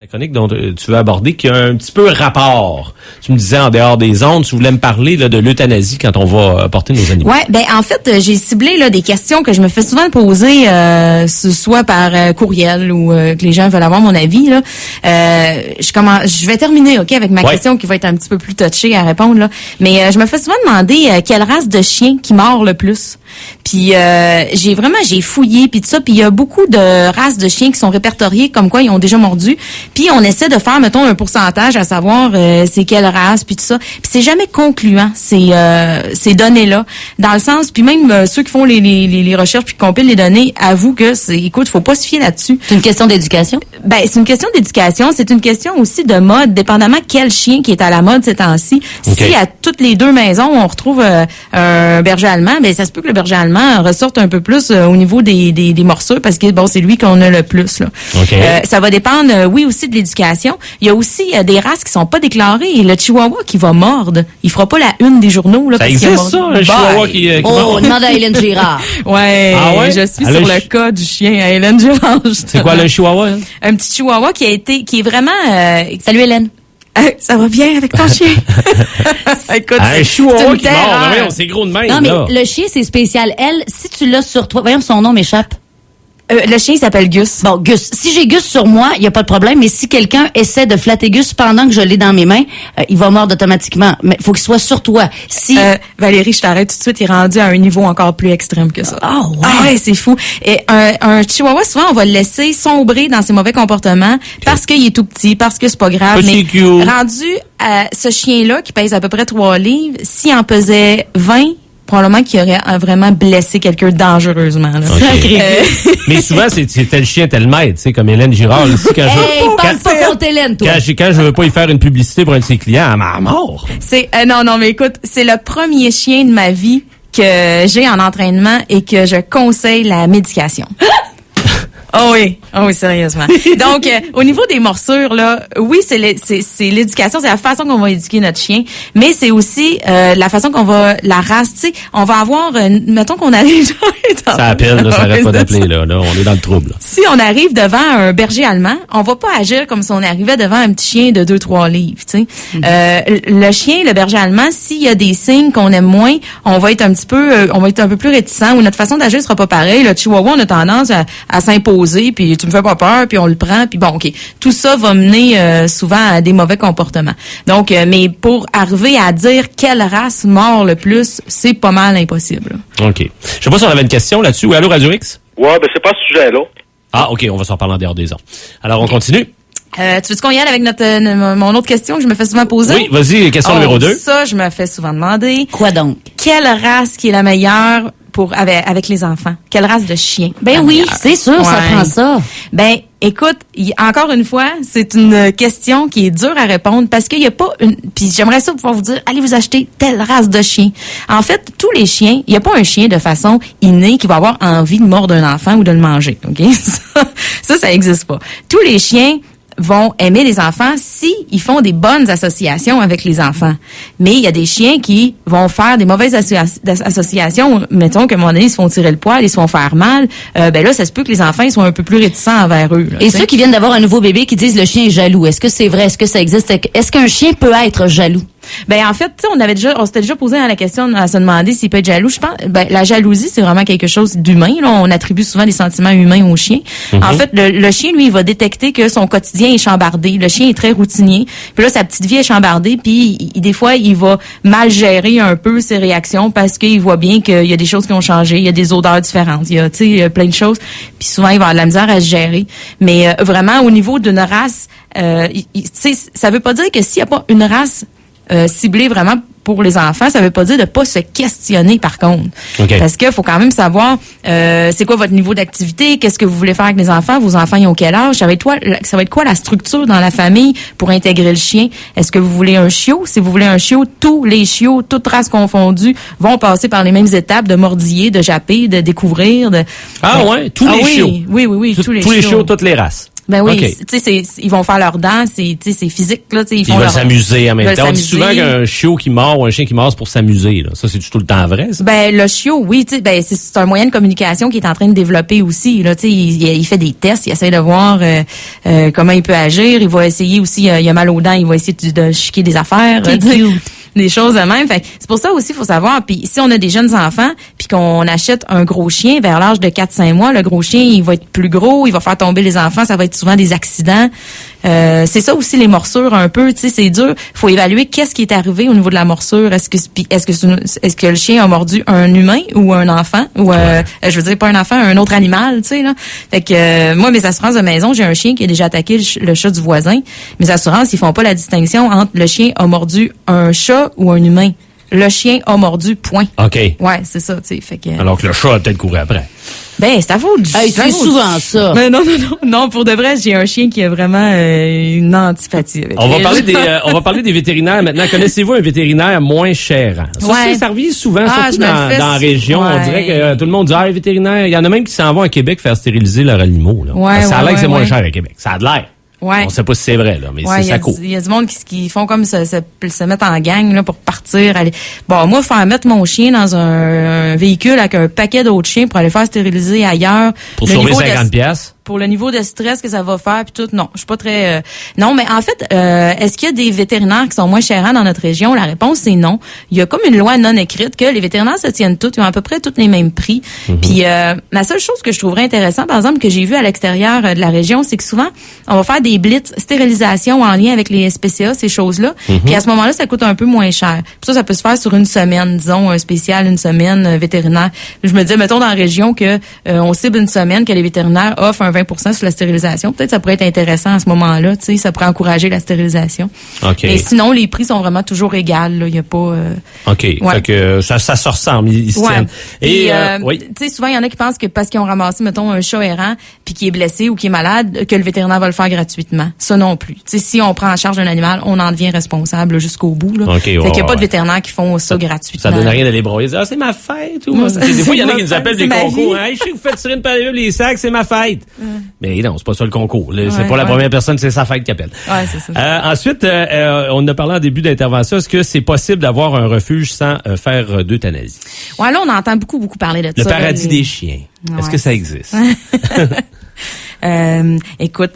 La chronique dont tu veux aborder qui a un petit peu rapport. Tu me disais en dehors des ondes, tu voulais me parler là, de l'euthanasie quand on va porter nos animaux. Ouais, ben en fait, j'ai ciblé là des questions que je me fais souvent poser, soit par courriel ou que les gens veulent avoir mon avis là. Je vais terminer, ok, avec ma question qui va être un petit peu plus touchée à répondre là. Mais je me fais souvent demander quelle race de chien qui mord le plus. Puis j'ai fouillé puis tout ça, puis il y a beaucoup de races de chiens qui sont répertoriées comme quoi ils ont déjà mordu. Puis on essaie de faire, mettons, un pourcentage à savoir c'est quelle race, puis tout ça. Puis c'est jamais concluant, ces données-là. Dans le sens, puis même ceux qui font les recherches puis qui compilent les données avouent que écoute, faut pas se fier là-dessus. C'est une question d'éducation? Ben, c'est une question d'éducation. C'est une question aussi de mode, dépendamment quel chien qui est à la mode ces temps-ci. Okay. Si à toutes les deux maisons, on retrouve un berger allemand, ben ça se peut que le berger allemand ressorte un peu plus au niveau des morsures parce que, bon, c'est lui qu'on a le plus, là. Okay. Ça va dépendre, oui, aussi de l'éducation. Il y a aussi des races qui sont pas déclarées. Le chihuahua qui va mordre, il fera pas la une des journaux. Là, ça existe ça, un chihuahua qui mord? On demande à Hélène Girard. Ouais, je suis sur le cas du chien à Hélène Girard. C'est quoi le chihuahua? Hein? Un petit chihuahua qui est vraiment... Salut Hélène. Ça va bien avec ton chien? Écoute, un chihuahua qui mord, voyons, c'est gros de même. Non, mais le chien, c'est spécial. Elle, si tu l'as sur toi, voyons, son nom m'échappe. Le chien, il s'appelle Gus. Bon, Gus. Si j'ai Gus sur moi, il n'y a pas de problème, mais si quelqu'un essaie de flatter Gus pendant que je l'ai dans mes mains, il va mordre automatiquement. Mais il faut qu'il soit sur toi. Si Valérie, je t'arrête tout de suite, il est rendu à un niveau encore plus extrême que ça. Ah ouais. Ah ouais, c'est fou. Et un chihuahua, souvent, on va le laisser sombrer dans ses mauvais comportements parce qu'il est tout petit, parce que c'est pas grave. Petit mais rendu à ce chien-là, qui pèse à peu près 3 livres, s'il en pesait 20, probablement qu'il aurait vraiment blessé quelqu'un dangereusement. Là. Okay. Mais souvent, c'est tel chien, tel maître, tu sais, comme Hélène Girard. Ici, parle pas contre Hélène, toi. Quand je veux pas y faire une publicité pour un de ses clients, elle m'a mort. Non, mais écoute, c'est le premier chien de ma vie que j'ai en entraînement et que je conseille la médication. Oh oui, sérieusement. Donc, au niveau des morsures, là, oui, c'est l'éducation, c'est la façon qu'on va éduquer notre chien, mais c'est aussi la façon qu'on va la race. Tu sais, on va avoir, mettons qu'on arrive. Ça appelle, là, ça arrête pas d'appeler, là. On est dans le trouble. Là. Si on arrive devant un berger allemand, on va pas agir comme si on arrivait devant un petit chien de 2-3 livres. Tu sais, le chien, le berger allemand, s'il y a des signes qu'on aime moins, on va être un peu plus réticent ou notre façon d'agir sera pas pareil. Le chihuahua, on a tendance à s'imposer. Puis tu me fais pas peur, puis on le prend, puis bon, OK. Tout ça va mener souvent à des mauvais comportements. Donc, mais pour arriver à dire quelle race mord le plus, c'est pas mal impossible. OK. Je sais pas si on avait une question là-dessus. Oui, allô, Radio X? Ouais, ben c'est pas ce sujet-là. Ah, OK, on va s'en parler en dehors des ans. Alors, on continue. Tu veux qu'on y aille avec mon autre question que je me fais souvent poser? Oui, vas-y, question numéro 2. Ça, je me fais souvent demander. Quoi donc? Quelle race qui est la meilleure avec les enfants? Quelle race de chien? Ben oui, c'est sûr, ça prend ça. Ben, écoute, encore une fois, c'est une question qui est dure à répondre parce qu'il y a pas puis j'aimerais ça pouvoir vous dire, allez vous acheter telle race de chien. En fait, tous les chiens, il y a pas un chien de façon innée qui va avoir envie de mordre un enfant ou de le manger, OK? Ça existe pas. Tous les chiens vont aimer les enfants si ils font des bonnes associations avec les enfants. Mais il y a des chiens qui vont faire des mauvaises associations. Mettons qu'à un moment donné, ils se font tirer le poil, ils se font faire mal. Ben là, ça se peut que les enfants ils soient un peu plus réticents envers eux. Là, et ceux qui viennent d'avoir un nouveau bébé qui disent le chien est jaloux. Est-ce que c'est vrai? Est-ce que ça existe? Est-ce qu'un chien peut être jaloux? Ben en fait, tu sais, on s'était déjà posé la question à se demander s'il peut être jaloux. Je pense, la jalousie c'est vraiment quelque chose d'humain. Là, on attribue souvent des sentiments humains aux chiens. En fait, le chien lui, il va détecter que son quotidien est chambardé. Le chien est très routinier. Puis là, sa petite vie est chambardée. Puis des fois, il va mal gérer un peu ses réactions parce qu'il voit bien qu'il y a des choses qui ont changé. Il y a des odeurs différentes. Il y a, tu sais, plein de choses. Puis souvent, il va avoir de la misère à se gérer. Mais vraiment, au niveau d'une race, tu sais, ça veut pas dire que s'il y a pas une race ciblé vraiment pour les enfants, ça veut pas dire de pas se questionner par contre. Okay. Parce que faut quand même savoir c'est quoi votre niveau d'activité, qu'est-ce que vous voulez faire avec les enfants, vos enfants ils ont quel âge, ça va être quoi la structure dans la famille pour intégrer le chien. Est-ce que vous voulez un chiot? Si vous voulez un chiot, tous les chiots, toutes races confondues, vont passer par les mêmes étapes de mordiller, de japper, de découvrir, de tous les chiots. Oui, tous les chiots. Tous les chiots, toutes les races. Ben oui, Okay. tu sais, ils vont faire leurs dents, c'est physique, là, tu sais, ils font veulent s'amuser en même temps. On dit s'amuser. souvent qu'un chiot qui mord ou un chien qui mord, c'est pour s'amuser, là. Ça, c'est tout le temps vrai, ça? Ben, le chiot, oui, tu sais, ben, c'est un moyen de communication qui est en train de développer aussi, là, tu sais, il fait des tests, il essaie de voir, comment il peut agir, il va essayer aussi, il a mal aux dents, il va essayer de chiquer des affaires. Des choses de même. Fait c'est pour ça aussi, il faut savoir. Puis si on a des jeunes enfants, puis qu'on achète un gros chien vers l'âge de 4-5 mois, le gros chien, il va être plus gros, il va faire tomber les enfants, ça va être souvent des accidents. C'est ça aussi les morsures un peu, tu sais, c'est dur. Faut évaluer qu'est-ce qui est arrivé au niveau de la morsure. Est-ce que le chien a mordu un humain ou un enfant ou je veux dire pas un enfant, un autre animal, tu sais là. Fait que moi mes assurances de maison, j'ai un chien qui a déjà attaqué le chat du voisin. Mes assurances, ils font pas la distinction entre le chien a mordu un chat ou un humain. Le chien a mordu, point. OK. Ouais, c'est ça, tu sais. Fait que. Alors que le chat a peut-être couru après. Ben, c'est à vous. C'est souvent ça. Mais non, pour de vrai, j'ai un chien qui a vraiment une antipathie avec On va parler des vétérinaires maintenant. Connaissez-vous un vétérinaire moins cher? Ça revient souvent, surtout dans la région. Ouais. On dirait que tout le monde dit, les vétérinaires, il y en a même qui s'en vont à Québec faire stériliser leurs animaux, là. Ouais, ça a l'air que c'est moins cher à Québec. Ça a de l'air. Ouais. On sait pas si c'est vrai, là, mais c'est ça court. Il y a du monde qui font comme se mettre en gang, là, pour partir. Bon, moi, faire mettre mon chien dans un véhicule avec un paquet d'autres chiens pour aller faire stériliser ailleurs. Pour sauver 50$. Pour le niveau de stress que ça va faire puis tout, non, je suis pas très non, mais en fait, est-ce qu'il y a des vétérinaires qui sont moins chers dans notre région? La réponse c'est non. Il y a comme une loi non écrite que les vétérinaires se tiennent tous, ils ont à peu près tous les mêmes prix. Puis la seule chose que je trouverais intéressant, par exemple, que j'ai vu à l'extérieur de la région, c'est que souvent on va faire des blitz stérilisation en lien avec les SPCA, ces choses-là. Puis à ce moment-là, ça coûte un peu moins cher. Puis ça peut se faire sur une semaine, disons un spécial une semaine vétérinaire. Je me disais, mettons dans la région que on cible une semaine que les vétérinaires offrent un 20% sur la stérilisation. Peut-être que ça pourrait être intéressant à ce moment-là, tu sais, ça pourrait encourager la stérilisation. OK. Mais sinon, les prix sont vraiment toujours égaux, là, il y a pas OK, fait que ça se ressemble, ils se tiennent. Et oui. Tu sais, souvent il y en a qui pensent que parce qu'ils ont ramassé mettons un chat errant puis qui est blessé ou qui est malade que le vétérinaire va le faire gratuitement. Ça non plus. Tu sais, si on prend en charge un animal, on en devient responsable jusqu'au bout là. OK, fait qu'il y a pas de vétérinaires qui font ça gratuitement. Ça donne rien d'aller broyer. C'est ma fête ou des fois il y en a qui nous appellent des concours. Hey, je sais que vous faites tirer une palette les sacs, c'est ma fête. Mais non, c'est pas ça le concours. C'est pas la première personne, c'est sa fête qui appelle. Ouais, c'est ça. Ensuite, on a parlé en début d'intervention. Est-ce que c'est possible d'avoir un refuge sans faire d'euthanasie? Ouais, là, on entend beaucoup parler de ça. Le paradis des chiens. Ouais. Est-ce que ça existe? Écoute,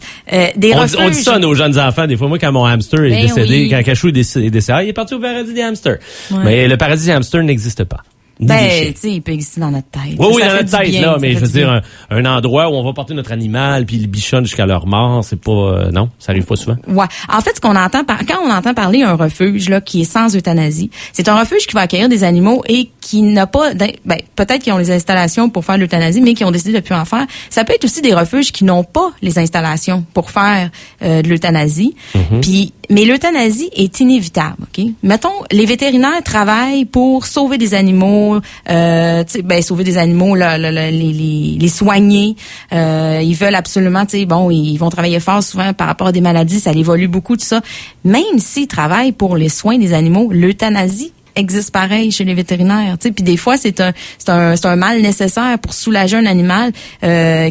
des refuges... On dit ça à nos jeunes enfants. Des fois, moi, quand mon hamster est décédé, quand Cachou est décédé, il est parti au paradis des hamsters. Ouais. Mais le paradis des hamsters n'existe pas. Ben, tu sais, il peut exister dans notre tête. Oui, dans notre tête, là, mais je veux dire, un endroit où on va porter notre animal puis ils le bichonnent jusqu'à leur mort, c'est pas, non, ça arrive pas souvent. Ouais. En fait, ce qu'on entend quand on entend parler d'un refuge, là, qui est sans euthanasie, c'est un refuge qui va accueillir des animaux et qui n'a pas, peut-être qu'ils ont les installations pour faire l'euthanasie, mais qui ont décidé de plus en faire. Ça peut être aussi des refuges qui n'ont pas les installations pour faire de l'euthanasie. Puis, mais l'euthanasie est inévitable, OK? Mettons, les vétérinaires travaillent pour sauver des animaux, sauver des animaux, les soigner. Ils veulent absolument, ils vont travailler fort souvent par rapport à des maladies, ça évolue beaucoup, tout ça. Même s'ils travaillent pour les soins des animaux, l'euthanasie existe pareil chez les vétérinaires, tu sais, puis des fois c'est un mal nécessaire pour soulager un animal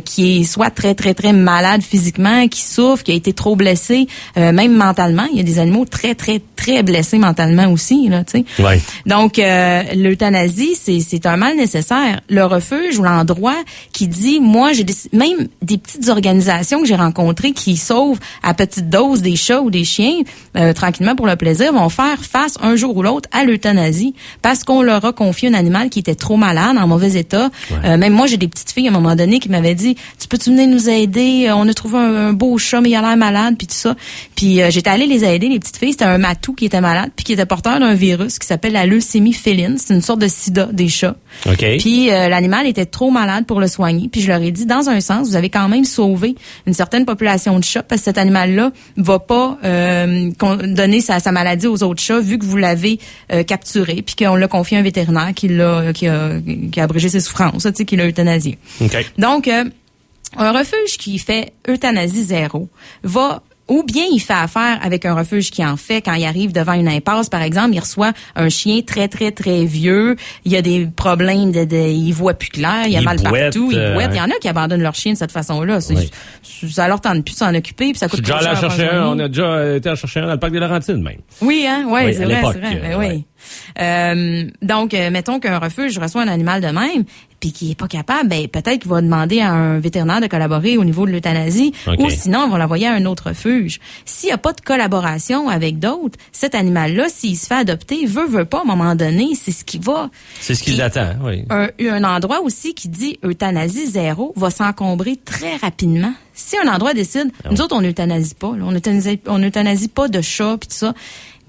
qui est soit très très très malade physiquement, qui souffre, qui a été trop blessé, même mentalement, il y a des animaux très très très blessés mentalement aussi là, tu sais. Ouais. Donc l'euthanasie c'est un mal nécessaire. Le refuge ou l'endroit qui dit moi j'ai même des petites organisations que j'ai rencontrées qui sauvent à petite dose des chats ou des chiens tranquillement pour le plaisir vont faire face un jour ou l'autre à l'euthanasie parce qu'on leur a confié un animal qui était trop malade, en mauvais état. Ouais. Même moi, j'ai des petites filles à un moment donné qui m'avaient dit « Tu peux-tu venir nous aider? On a trouvé un beau chat, mais il a l'air malade. » Puis tout ça. Puis j'étais allée les aider, les petites filles. C'était un matou qui était malade puis qui était porteur d'un virus qui s'appelle la leucémie féline. C'est une sorte de sida des chats. Okay. Puis l'animal était trop malade pour le soigner. Puis je leur ai dit, dans un sens, vous avez quand même sauvé une certaine population de chats parce que cet animal-là va pas donner sa maladie aux autres chats vu que vous l'avez capturé puis qu'on l'a confié à un vétérinaire qui a abrégé ses souffrances, tu sais, qui l'a euthanasié. Okay. Donc, un refuge qui fait euthanasie zéro va Ou bien il fait affaire avec un refuge qui en fait quand il arrive devant une impasse, par exemple, il reçoit un chien très, très, très vieux, il y a des problèmes il voit plus clair, il y a mal partout, il boite. Il y en a qui abandonnent leur chien de cette façon-là. Ça leur tente plus de s'en occuper, puis ça coûte trop cher. On a déjà été en chercher un dans le parc des Laurentides, même. Oui, hein? Oui, c'est vrai, c'est vrai. Oui. Donc, mettons qu'un refuge reçoit un animal de même, puis qui est pas capable, ben peut-être qu'il va demander à un vétérinaire de collaborer au niveau de l'euthanasie, ou sinon, on va l'envoyer à un autre refuge. S'il n'y a pas de collaboration avec d'autres, cet animal-là, s'il se fait adopter, veut pas, à un moment donné, c'est ce qui va. C'est ce qui l'attend, oui. Un endroit aussi qui dit euthanasie zéro va s'encombrer très rapidement. Si un endroit décide, nous autres, on euthanasie pas, là, on euthanasie pas de chats pis tout ça.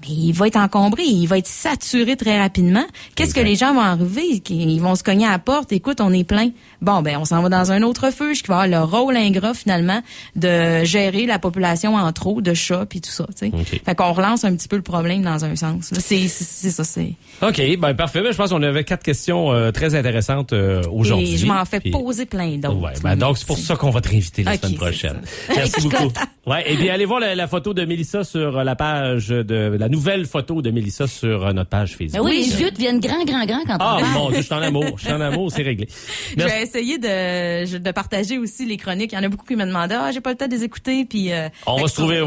Mais il va être encombré, il va être saturé très rapidement. Qu'est-ce que les gens vont arriver? Ils vont se cogner à la porte. Écoute, on est plein. Bon, ben, on s'en va dans un autre refuge qui va avoir le rôle ingrat, finalement, de gérer la population en trop de chats puis tout ça, tu sais. Fait qu'on relance un petit peu le problème dans un sens. C'est ça, c'est. OK, ben, parfait. Ben, je pense qu'on avait 4 questions très intéressantes aujourd'hui. Et je m'en fais poser plein d'autres. Ouais, ben, donc, c'est pour ça qu'on va te réinviter la semaine prochaine. Merci beaucoup. Ouais, et bien, allez voir la photo de Mélissa sur la page de la nouvelle photo de Mélissa sur notre page Facebook. Ben oui, les yeux deviennent grand quand on parle. Ah, mon Dieu, je suis en amour, c'est réglé. Je vais essayer de partager aussi les chroniques. Il y en a beaucoup qui me demandaient, j'ai pas le temps de les écouter, puis on va se trouver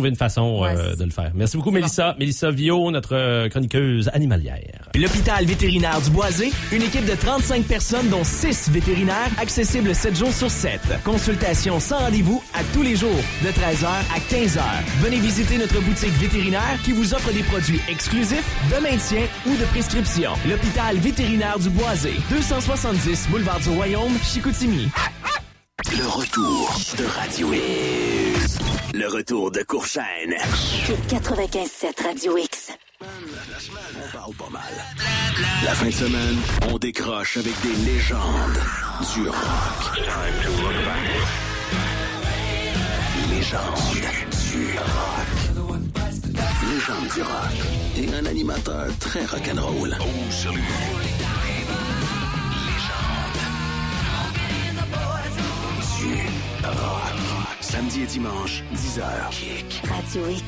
une façon de le faire. Merci beaucoup, Mélissa. Bon. Mélissa Viau, notre chroniqueuse animalière. L'hôpital vétérinaire du Boisé, une équipe de 35 personnes, dont 6 vétérinaires, accessible 7 jours sur 7. Consultation sans rendez-vous à tous les jours, de 13h à 15h. Venez visiter notre boutique vétérinaire qui vous offre des produits exclusifs, de maintien ou de prescription. L'hôpital vétérinaire du Boisé, 270 boulevard du Royaume, Chicoutimi. Le retour de Radio X. Le retour de Courchaine. 95.7 Radio X. La semaine, on parle pas mal. La fin de semaine, on décroche avec des légendes du rock. Légende du rock. Légende du rock. Et un animateur très rock'n'roll. Oh, salut. Légende du rock. Samedi et dimanche, 10h. Kick. Radio X.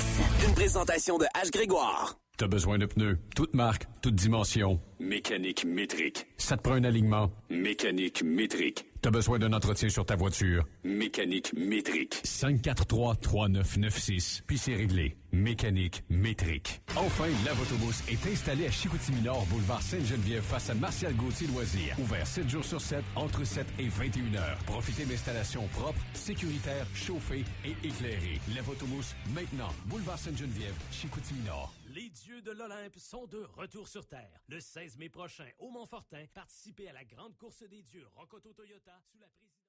Une présentation de H. Grégoire. T'as besoin de pneus, toute marque, toute dimension. Mécanique métrique. Ça te prend un alignement. Mécanique métrique. T'as besoin d'un entretien sur ta voiture. Mécanique métrique. 543-3996. Puis c'est réglé. Mécanique métrique. Enfin, Lavotobus est installé à Chicoutimi-Nord, boulevard Sainte-Geneviève, face à Martial Gauthier Loisirs. Ouvert 7 jours sur 7, entre 7 et 21 heures. Profitez d'installations propres, sécuritaires, chauffées et éclairées. Lavotobus, maintenant. Boulevard Sainte-Geneviève, Chicoutimi-Nord. Les dieux de l'Olympe sont de retour sur Terre. Le 16 mai prochain, au Montfortin, participez à la grande course des dieux Rokoto Toyota sous la présidence...